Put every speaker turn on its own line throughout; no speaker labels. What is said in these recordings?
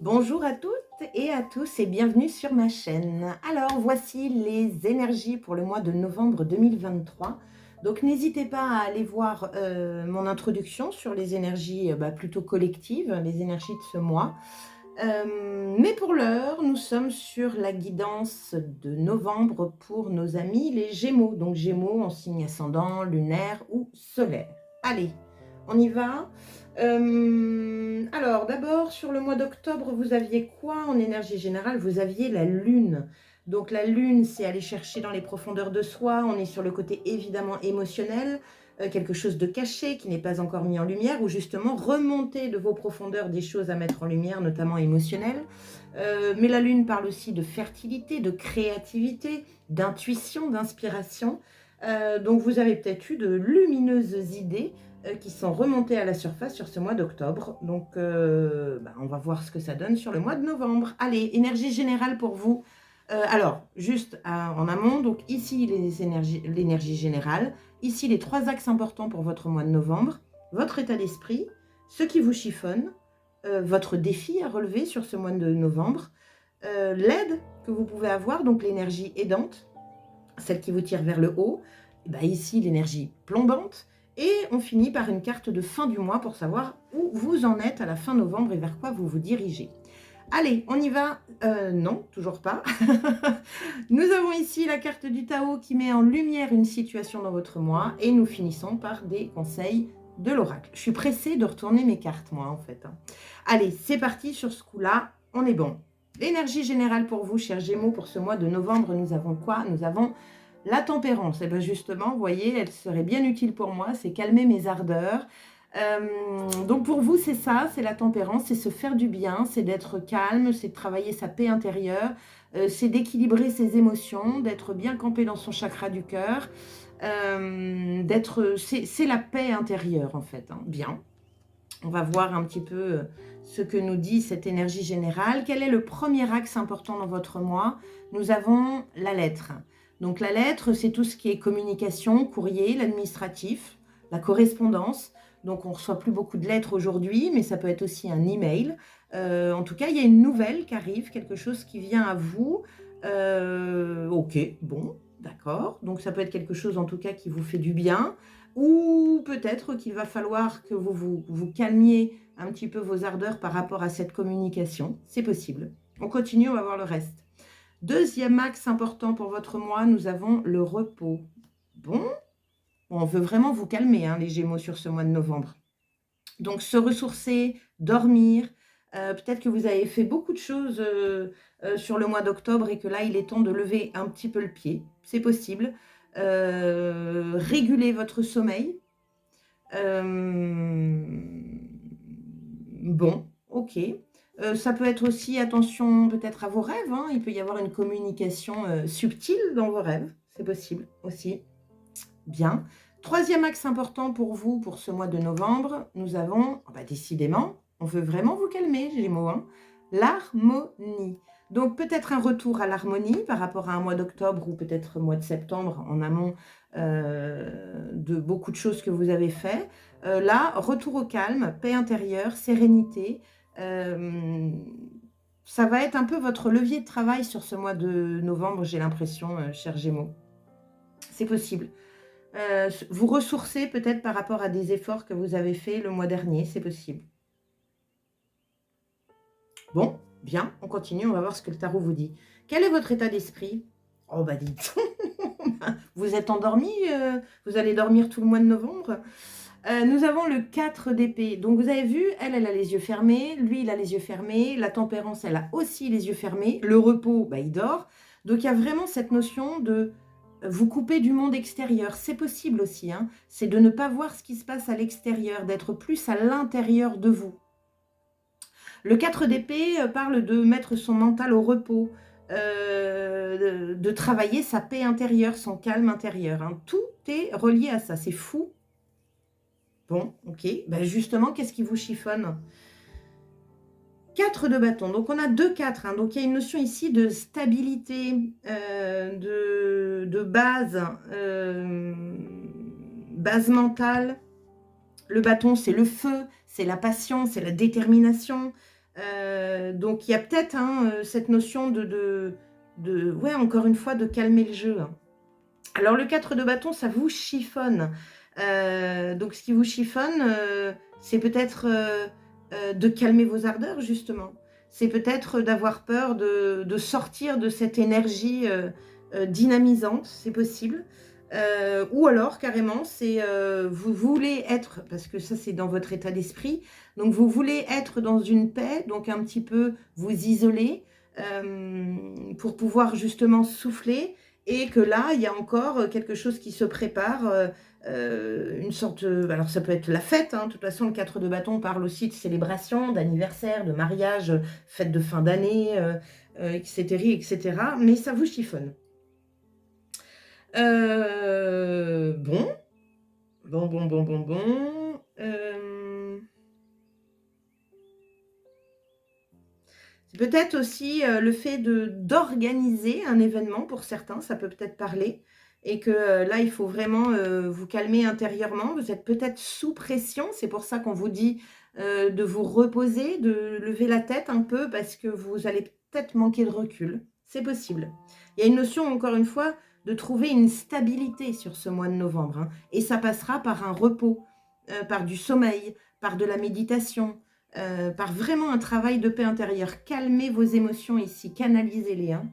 Bonjour à toutes et à tous et bienvenue sur ma chaîne. Alors voici les énergies pour le mois de novembre 2023. Donc n'hésitez pas à aller voir mon introduction sur les énergies plutôt collectives, les énergies de ce mois. Mais pour l'heure, nous sommes sur la guidance de novembre pour nos amis les Gémeaux. Donc Gémeaux en signe ascendant, lunaire ou solaire. Allez, on y va. Alors d'abord, sur le mois d'octobre, vous aviez quoi en énergie générale? Vous aviez la lune. Donc la lune, c'est aller chercher dans les profondeurs de soi. On est sur le côté évidemment émotionnel, quelque chose de caché qui n'est pas encore mis en lumière, ou justement remonter de vos profondeurs des choses à mettre en lumière, notamment émotionnelles. Mais la lune parle aussi de fertilité, de créativité, d'intuition, d'inspiration. Donc vous avez peut-être eu de lumineuses idées qui sont remontées à la surface sur ce mois d'octobre. Donc on va voir ce que ça donne sur le mois de novembre. Allez, énergie générale pour vous. Alors, juste en amont, donc ici l'énergie générale, ici les 3 axes importants pour votre mois de novembre, votre état d'esprit, ce qui vous chiffonne, votre défi à relever sur ce mois de novembre, l'aide que vous pouvez avoir, donc l'énergie aidante, celle qui vous tire vers le haut, et ben ici l'énergie plombante, et on finit par une carte de fin du mois pour savoir où vous en êtes à la fin novembre et vers quoi vous vous dirigez. Allez, on y va. Non, toujours pas. Nous avons ici la carte du Tao qui met en lumière une situation dans votre mois et nous finissons par des conseils de l'oracle. Je suis pressée de retourner mes cartes, moi, en fait. Allez, c'est parti sur ce coup-là. On est bon. L'énergie générale pour vous, chers Gémeaux, pour ce mois de novembre, nous avons quoi? Nous avons la tempérance. Et bien justement, vous voyez, elle serait bien utile pour moi. C'est calmer mes ardeurs. Donc pour vous, c'est ça, c'est la tempérance, c'est se faire du bien, c'est d'être calme, c'est de travailler sa paix intérieure, c'est d'équilibrer ses émotions, d'être bien campé dans son chakra du cœur, c'est la paix intérieure en fait, hein. Bien, on va voir un petit peu ce que nous dit cette énergie générale. Quel est le premier axe important dans votre mois? Nous avons la lettre. Donc la lettre, c'est tout ce qui est communication, courrier, l'administratif, la correspondance. Donc on ne reçoit plus beaucoup de lettres aujourd'hui, mais ça peut être aussi un email. En tout cas, il y a une nouvelle qui arrive, quelque chose qui vient à vous. Ok, bon, d'accord. Donc ça peut être quelque chose en tout cas qui vous fait du bien. Ou peut-être qu'il va falloir que vous calmiez un petit peu vos ardeurs par rapport à cette communication. C'est possible. On continue, on va voir le reste. Deuxième axe important pour votre mois, nous avons le repos. Bon, on veut vraiment vous calmer, hein, les Gémeaux, sur ce mois de novembre. Donc, se ressourcer, dormir. Peut-être que vous avez fait beaucoup de choses sur le mois d'octobre et que là, il est temps de lever un petit peu le pied. C'est possible. Réguler votre sommeil. Bon, ok. Ça peut être aussi, attention peut-être à vos rêves, hein. Il peut y avoir une communication subtile dans vos rêves. C'est possible aussi. Bien. Troisième axe important pour vous, pour ce mois de novembre, nous avons, décidément, on veut vraiment vous calmer, Gémeaux, hein, l'harmonie. Donc peut-être un retour à l'harmonie par rapport à un mois d'octobre ou peut-être mois de septembre en amont de beaucoup de choses que vous avez fait. Là, retour au calme, paix intérieure, sérénité. Ça va être un peu votre levier de travail sur ce mois de novembre, j'ai l'impression, cher Gémeaux. C'est possible. Vous ressourcer peut-être par rapport à des efforts que vous avez faits le mois dernier, c'est possible. Bon, bien, on continue, on va voir ce que le tarot vous dit. Quel est votre état d'esprit? Oh bah dites, vous êtes endormi, vous allez dormir tout le mois de novembre. Nous avons le 4 d'épée. Donc vous avez vu, elle a les yeux fermés, lui il a les yeux fermés, la tempérance elle a aussi les yeux fermés, le repos, il dort. Donc il y a vraiment cette notion de vous couper du monde extérieur. C'est possible aussi, hein. C'est de ne pas voir ce qui se passe à l'extérieur, d'être plus à l'intérieur de vous. Le 4 d'épée parle de mettre son mental au repos, de travailler sa paix intérieure, son calme intérieur, hein. Tout est relié à ça, c'est fou. Bon, ok. Justement, qu'est-ce qui vous chiffonne? 4 de bâton. Donc, on a 2 4. Hein. Donc, il y a une notion ici de stabilité, de base, base mentale. Le bâton, c'est le feu, c'est la passion, c'est la détermination. Donc il y a peut-être cette notion ouais, encore une fois, de calmer le jeu, hein. Alors le 4 de bâton, ça vous chiffonne. Donc ce qui vous chiffonne, c'est peut-être, de calmer vos ardeurs justement. C'est peut-être d'avoir peur de sortir de cette énergie, dynamisante, c'est possible. Ou alors carrément, c'est, vous voulez être parce que ça c'est dans votre état d'esprit, donc vous voulez être dans une paix, donc un petit peu vous isoler, pour pouvoir justement souffler et que là, il y a encore quelque chose qui se prépare, une sorte, alors ça peut être la fête, hein, de toute façon le 4 de bâton parle aussi de célébration, d'anniversaire, de mariage, fête de fin d'année, et cetera, mais ça vous chiffonne. Bon, bon. C'est peut-être aussi, le fait d'organiser un événement pour certains, ça peut peut-être parler et que, là, il faut vraiment, vous calmer intérieurement. Vous êtes peut-être sous pression, c'est pour ça qu'on vous dit, de vous reposer, de lever la tête un peu parce que vous allez peut-être manquer de recul. C'est possible. Il y a une notion, encore une fois, de trouver une stabilité sur ce mois de novembre, hein, et ça passera par un repos, par du sommeil, par de la méditation, par vraiment un travail de paix intérieure. Calmez vos émotions ici, canalisez-les, hein.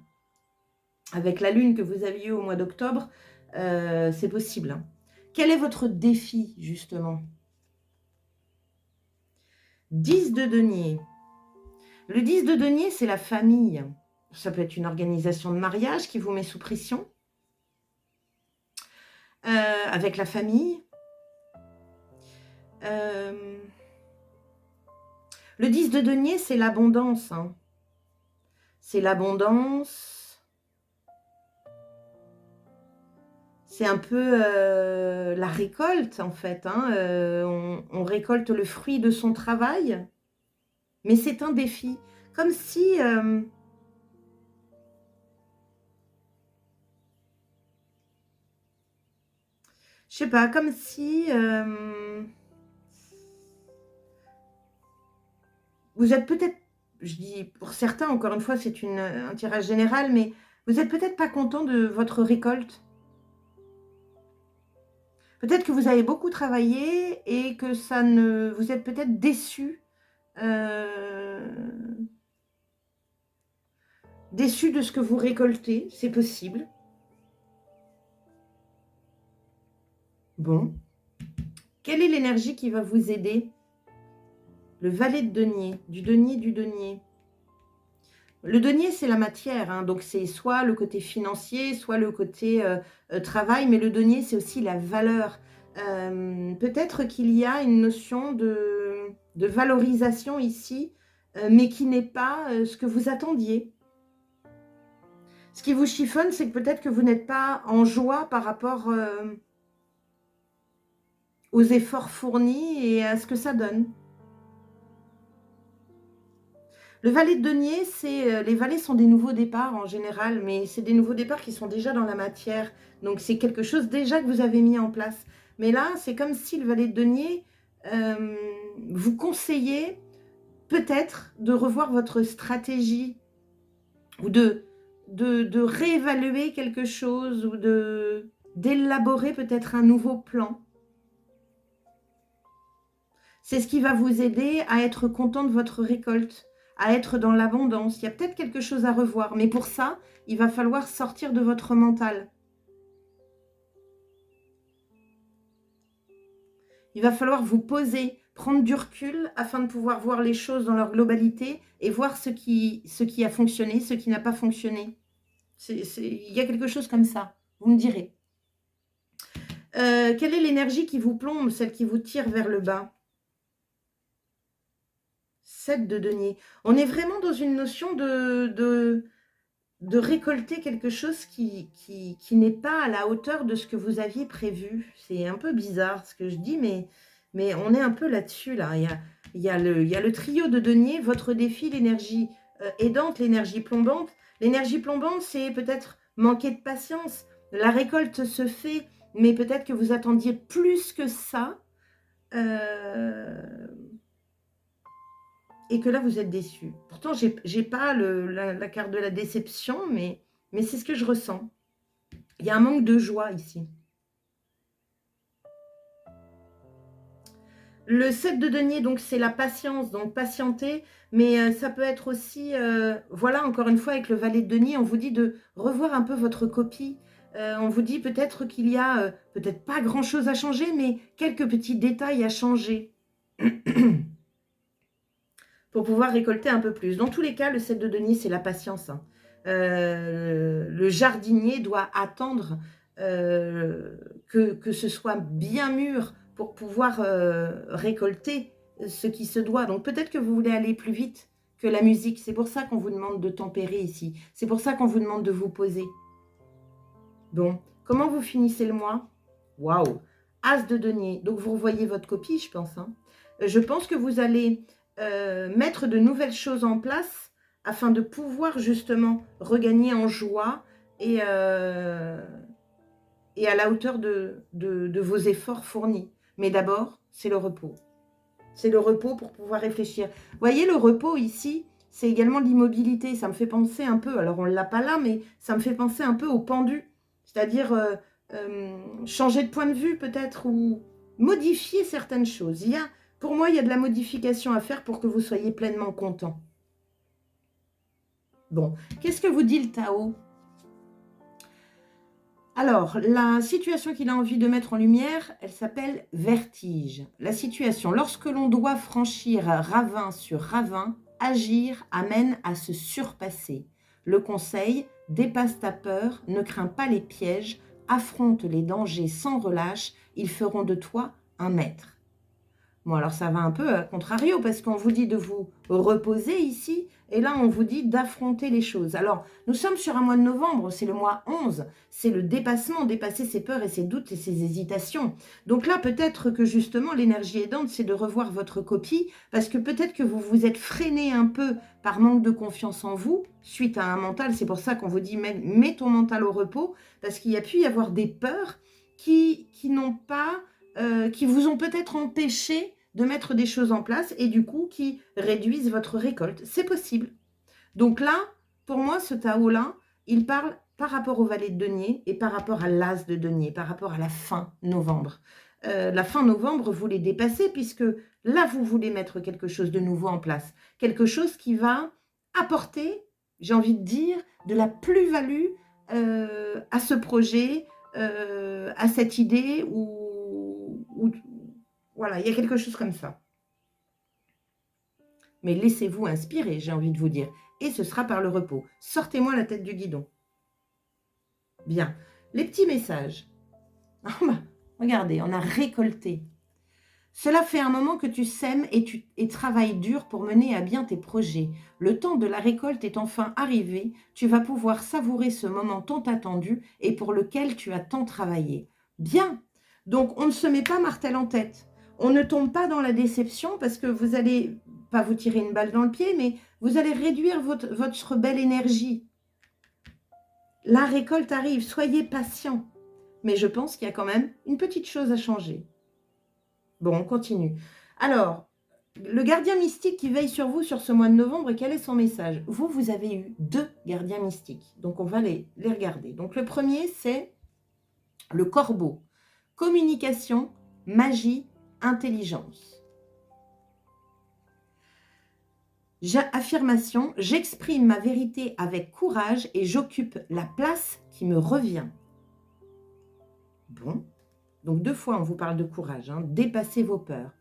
Avec la lune que vous aviez au mois d'octobre, c'est possible, hein. Quel est votre défi, justement? 10 de denier. Le 10 de denier, c'est la famille. Ça peut être une organisation de mariage qui vous met sous pression, avec la famille. Euh, le 10 de denier, c'est l'abondance, hein. C'est l'abondance. C'est un peu, la récolte en fait, hein, on récolte le fruit de son travail, mais c'est un défi. Comme si, je sais pas, comme si, vous êtes peut-être, je dis pour certains, encore une fois, c'est un tirage général, mais vous êtes peut-être pas content de votre récolte. Peut-être que vous avez beaucoup travaillé et que ça ne vous êtes peut-être déçus, heu, déçus de ce que vous récoltez, c'est possible. Bon. Quelle est l'énergie qui va vous aider? Le valet de denier, du denier, du denier. Le denier, c'est la matière, hein, donc c'est soit le côté financier, soit le côté travail, mais le denier, c'est aussi la valeur. Peut-être qu'il y a une notion de valorisation ici, mais qui n'est pas ce que vous attendiez. Ce qui vous chiffonne, c'est que peut-être que vous n'êtes pas en joie par rapport aux efforts fournis et à ce que ça donne. Le valet de denier, c'est, les valets sont des nouveaux départs en général, mais c'est des nouveaux départs qui sont déjà dans la matière. Donc c'est quelque chose déjà que vous avez mis en place. Mais là, c'est comme si le valet de denier, hem, vous conseillait peut-être de revoir votre stratégie ou de réévaluer quelque chose ou d'élaborer peut-être un nouveau plan. C'est ce qui va vous aider à être content de votre récolte, à être dans l'abondance. Il y a peut-être quelque chose à revoir, mais pour ça, il va falloir sortir de votre mental. Il va falloir vous poser, prendre du recul afin de pouvoir voir les choses dans leur globalité et voir ce qui a fonctionné, ce qui n'a pas fonctionné. Il y a quelque chose comme ça, vous me direz. Quelle est l'énergie qui vous plombe, celle qui vous tire vers le bas? 7 de denier. On est vraiment dans une notion de récolter quelque chose qui n'est pas à la hauteur de ce que vous aviez prévu. C'est un peu bizarre ce que je dis, mais on est un peu là-dessus, là. Il y a le trio de denier, votre défi, l'énergie aidante, l'énergie plombante. L'énergie plombante, c'est peut-être manquer de patience. La récolte se fait, mais peut-être que vous attendiez plus que ça. et que là, vous êtes déçu. Pourtant, j'ai pas la carte de la déception, mais c'est ce que je ressens. Il y a un manque de joie ici. Le 7 de denier, donc c'est la patience, donc patienter, mais ça peut être aussi, voilà, encore une fois, avec le valet de denier, on vous dit de revoir un peu votre copie. On vous dit peut-être qu'il y a, peut-être pas grand-chose à changer, mais quelques petits détails à changer pour pouvoir récolter un peu plus. Dans tous les cas, le 7 de denier, c'est la patience, hein. Le jardinier doit attendre que ce soit bien mûr pour pouvoir récolter ce qui se doit. Donc peut-être que vous voulez aller plus vite que la musique. C'est pour ça qu'on vous demande de tempérer ici. C'est pour ça qu'on vous demande de vous poser. Bon, comment vous finissez le mois? Waouh! As de denier. Donc vous revoyez votre copie, je pense, hein. Je pense que vous allez mettre de nouvelles choses en place afin de pouvoir justement regagner en joie et à la hauteur de vos efforts fournis. Mais d'abord, c'est le repos. C'est le repos pour pouvoir réfléchir. Vous voyez, le repos ici, c'est également l'immobilité. Ça me fait penser un peu, alors on ne l'a pas là, mais ça me fait penser un peu au pendu. C'est-à-dire changer de point de vue peut-être ou modifier certaines choses. Pour moi, il y a de la modification à faire pour que vous soyez pleinement content. Bon, qu'est-ce que vous dit le Tao? Alors, la situation qu'il a envie de mettre en lumière, elle s'appelle vertige. La situation, lorsque l'on doit franchir ravin sur ravin, agir amène à se surpasser. Le conseil, dépasse ta peur, ne crains pas les pièges, affronte les dangers sans relâche, ils feront de toi un maître. Bon, alors ça va un peu à contrario, parce qu'on vous dit de vous reposer ici, et là on vous dit d'affronter les choses. Alors, nous sommes sur un mois de novembre, c'est le mois 11, c'est le dépassement, dépasser ses peurs et ses doutes et ses hésitations. Donc là, peut-être que justement, l'énergie aidante, c'est de revoir votre copie, parce que peut-être que vous vous êtes freiné un peu par manque de confiance en vous, suite à un mental, c'est pour ça qu'on vous dit, mets ton mental au repos, parce qu'il y a pu y avoir des peurs qui n'ont pas... qui vous ont peut-être empêché de mettre des choses en place et du coup qui réduisent votre récolte. C'est possible. Donc là, pour moi, ce Tao-là, il parle par rapport au valet de denier et par rapport à l'as de denier, par rapport à la fin novembre. La fin novembre, vous les dépassez puisque là, vous voulez mettre quelque chose de nouveau en place. Quelque chose qui va apporter, j'ai envie de dire, de la plus-value à ce projet, à cette idée ou voilà, il y a quelque chose comme ça. Mais laissez-vous inspirer, j'ai envie de vous dire. Et ce sera par le repos. Sortez-moi la tête du guidon. Bien. Les petits messages. Ah bah, regardez, on a récolté. Cela fait un moment que tu sèmes et travailles dur pour mener à bien tes projets. Le temps de la récolte est enfin arrivé. Tu vas pouvoir savourer ce moment tant attendu et pour lequel tu as tant travaillé. Bien. Donc, on ne se met pas martel en tête. On ne tombe pas dans la déception parce que vous allez, pas vous tirer une balle dans le pied, mais vous allez réduire votre belle énergie. La récolte arrive, soyez patient. Mais je pense qu'il y a quand même une petite chose à changer. Bon, on continue. Alors, le gardien mystique qui veille sur vous sur ce mois de novembre, quel est son message? Vous avez eu 2 gardiens mystiques. Donc, on va les regarder. Donc, le premier, c'est le corbeau. Communication, magie, intelligence. Affirmation, j'exprime ma vérité avec courage et j'occupe la place qui me revient. Bon, donc 2 fois on vous parle de courage, hein. Dépassez vos peurs.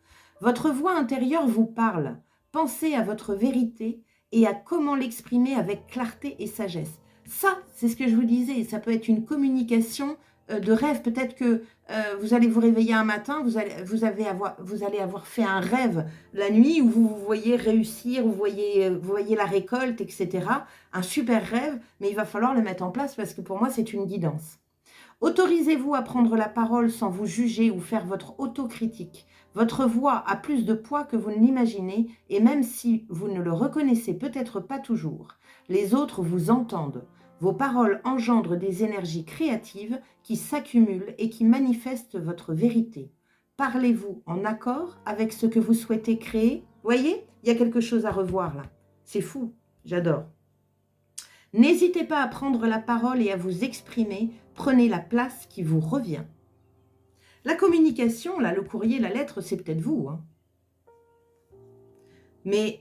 Votre voix intérieure vous parle. Pensez à votre vérité et à comment l'exprimer avec clarté et sagesse. Ça, c'est ce que je vous disais, ça peut être une communication de rêve. Peut-être que vous allez vous réveiller un matin, vous allez avoir fait un rêve la nuit où vous voyez réussir, vous voyez la récolte, etc. Un super rêve, mais il va falloir le mettre en place parce que pour moi, c'est une guidance. Autorisez-vous à prendre la parole sans vous juger ou faire votre autocritique. Votre voix a plus de poids que vous ne l'imaginez et même si vous ne le reconnaissez peut-être pas toujours, les autres vous entendent. Vos paroles engendrent des énergies créatives qui s'accumulent et qui manifestent votre vérité. Parlez-vous en accord avec ce que vous souhaitez créer? Voyez, Il y a quelque chose à revoir là. C'est fou, j'adore. N'hésitez pas à prendre la parole et à vous exprimer. Prenez la place qui vous revient. La communication, là, le courrier, la lettre, c'est peut-être vous. Hein. Mais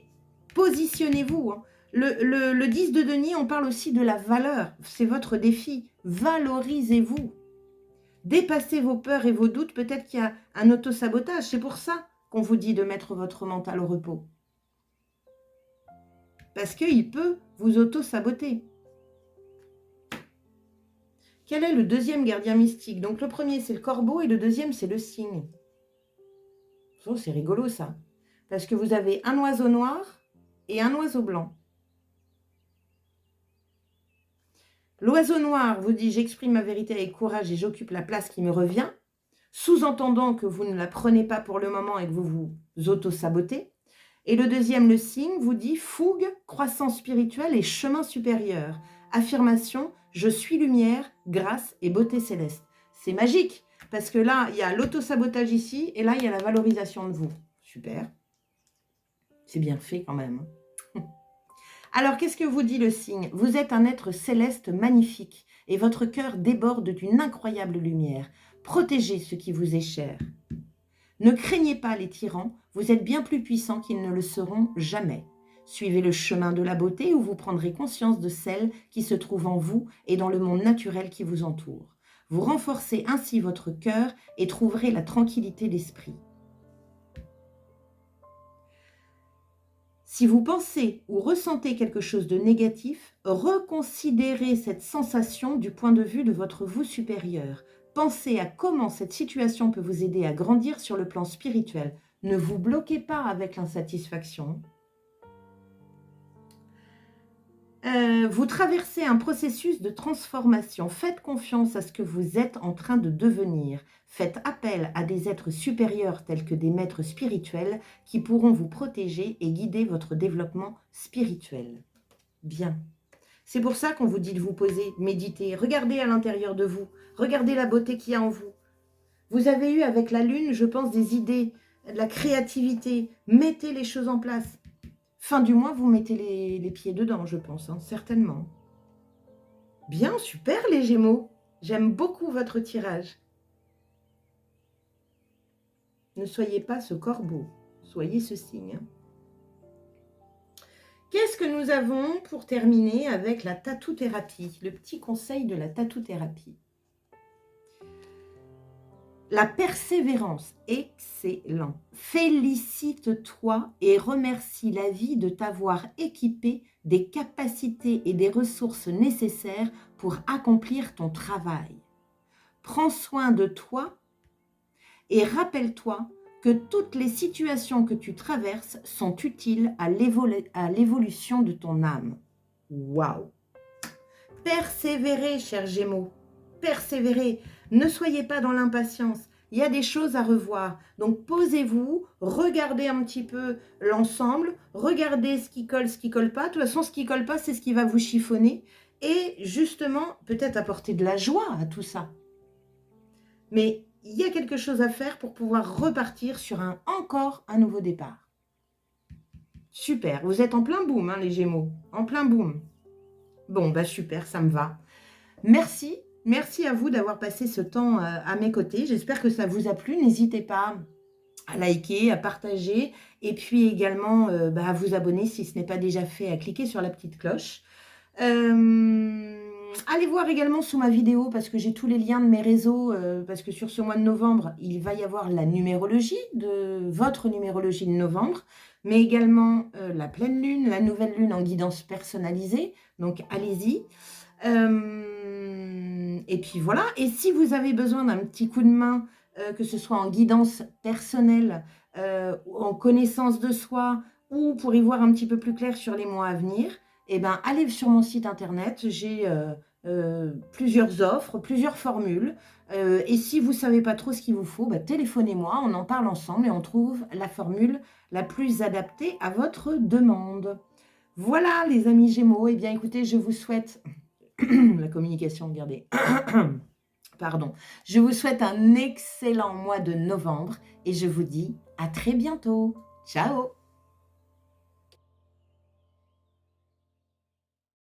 positionnez-vous. Hein. Le 10 de denier, on parle aussi de la valeur. C'est votre défi. Valorisez-vous. Dépassez vos peurs et vos doutes. Peut-être qu'il y a un auto-sabotage. C'est pour ça qu'on vous dit de mettre votre mental au repos. Parce qu'il peut vous auto-saboter. Quel est le deuxième gardien mystique? Donc le premier, c'est le corbeau et le deuxième, c'est le cygne. Oh, c'est rigolo ça. Parce que vous avez un oiseau noir et un oiseau blanc. L'oiseau noir vous dit « J'exprime ma vérité avec courage et j'occupe la place qui me revient », sous-entendant que vous ne la prenez pas pour le moment et que vous vous auto-sabotez. Et le deuxième, le cygne, vous dit « Fougue, croissance spirituelle et chemin supérieur ». Affirmation « Je suis lumière, grâce et beauté céleste ». C'est magique, parce que là, il y a l'auto-sabotage ici, et là, il y a la valorisation de vous. Super. C'est bien fait quand même. Alors, qu'est-ce que vous dit le cygne? Vous êtes un être céleste magnifique, et votre cœur déborde d'une incroyable lumière. Protégez ce qui vous est cher. Ne craignez pas les tyrans, vous êtes bien plus puissants qu'ils ne le seront jamais. Suivez le chemin de la beauté où vous prendrez conscience de celle qui se trouve en vous et dans le monde naturel qui vous entoure. Vous renforcez ainsi votre cœur et trouverez la tranquillité d'esprit. Si vous pensez ou ressentez quelque chose de négatif, reconsidérez cette sensation du point de vue de votre vous supérieur. Pensez à comment cette situation peut vous aider à grandir sur le plan spirituel. Ne vous bloquez pas avec l'insatisfaction. Vous traversez un processus de transformation. Faites confiance à ce que vous êtes en train de devenir. Faites appel à des êtres supérieurs tels que des maîtres spirituels qui pourront vous protéger et guider votre développement spirituel. Bien. C'est pour ça qu'on vous dit de vous poser, méditer, regardez à l'intérieur de vous, regardez la beauté qu'il y a en vous. Vous avez eu avec la lune, je pense, des idées, de la créativité. Mettez les choses en place. Fin du mois, vous mettez les pieds dedans, je pense, hein, certainement. Bien, super les Gémeaux. J'aime beaucoup votre tirage. Ne soyez pas ce corbeau, soyez ce cygne. Qu'est-ce que nous avons pour terminer avec la tatou-thérapie, le petit conseil de la tatou-thérapie? La persévérance, excellent. Félicite-toi et remercie la vie de t'avoir équipé des capacités et des ressources nécessaires pour accomplir ton travail. Prends soin de toi et rappelle-toi que toutes les situations que tu traverses sont utiles à l'évolution de ton âme. Waouh! Persévérez, chers Gémeaux, persévérez. Ne soyez pas dans l'impatience. Il y a des choses à revoir. Donc, posez-vous, regardez un petit peu l'ensemble, regardez ce qui colle pas. De toute façon, ce qui colle pas, c'est ce qui va vous chiffonner. Et justement, peut-être apporter de la joie à tout ça. Mais il y a quelque chose à faire pour pouvoir repartir sur encore un nouveau départ. Super. Vous êtes en plein boom, hein, les Gémeaux. En plein boom. Bon, bah super, ça me va. Merci. Merci à vous d'avoir passé ce temps à mes côtés. J'espère que ça vous a plu. N'hésitez pas à liker, à partager et puis également à vous abonner si ce n'est pas déjà fait, à cliquer sur la petite cloche. Allez voir également sous ma vidéo parce que j'ai tous les liens de mes réseaux parce que sur ce mois de novembre, il va y avoir la numérologie, votre numérologie de novembre, mais également la pleine lune, la nouvelle lune en guidance personnalisée. Donc, allez-y. Et puis voilà, et si vous avez besoin d'un petit coup de main, que ce soit en guidance personnelle, en connaissance de soi, ou pour y voir un petit peu plus clair sur les mois à venir, eh ben, allez sur mon site internet, j'ai plusieurs offres, plusieurs formules, et si vous ne savez pas trop ce qu'il vous faut, téléphonez-moi, on en parle ensemble et on trouve la formule la plus adaptée à votre demande. Voilà les amis Gémeaux, eh bien écoutez, je vous souhaite... la communication, regardez. Pardon. Je vous souhaite un excellent mois de novembre et je vous dis à très bientôt. Ciao!